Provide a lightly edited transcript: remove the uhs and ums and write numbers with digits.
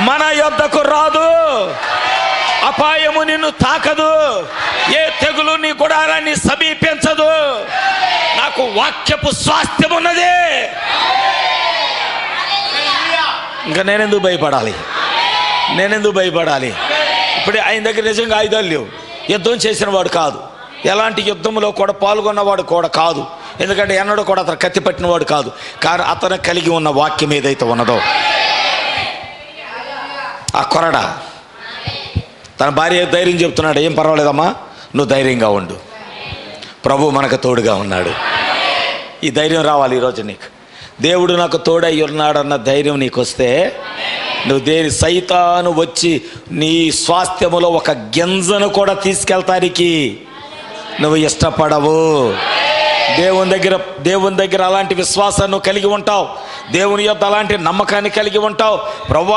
మన యొద్దకు రాదు, అపాయము నిన్ను తాకదు, ఏ తెగులు నీ గుడారాన్ని సమీపించదు. నాకు వాక్యపు స్వాస్థ్యం ఉన్నది, ఇంకా నేనెందుకు భయపడాలి? ఇప్పుడు ఆయన దగ్గర నిజంగా ఆయుధాలు లేవు, యుద్ధం చేసిన వాడు కాదు, ఎలాంటి యుద్ధంలో కూడా పాల్గొన్నవాడు కూడా కాదు, ఎందుకంటే ఎన్నడూ కూడా అతను కత్తి పట్టినవాడు కాదు. కానీ అతను కలిగి ఉన్న వాక్యం ఏదైతే ఉన్నదో, ఆ కొరడ, తన భార్య ధైర్యం చెప్తున్నాడు, ఏం పర్వాలేదమ్మా, నువ్వు ధైర్యంగా ఉండు, ప్రభు మనకు తోడుగా ఉన్నాడు. ఈ ధైర్యం రావాలి ఈరోజు నీకు. దేవుడు నాకు తోడై ఉన్నాడన్న ధైర్యం నీకు వస్తే, నువ్వు సైతాను వచ్చి నీ స్వాస్థ్యములో ఒక గింజను కూడా తీసుకెళ్తానికి నువ్వు ఇష్టపడవు. దేవుని దగ్గర అలాంటి విశ్వాసాన్ని కలిగి ఉంటావు, దేవుని యొద్ద అలాంటి నమ్మకాన్ని కలిగి ఉంటావు. ప్రభువా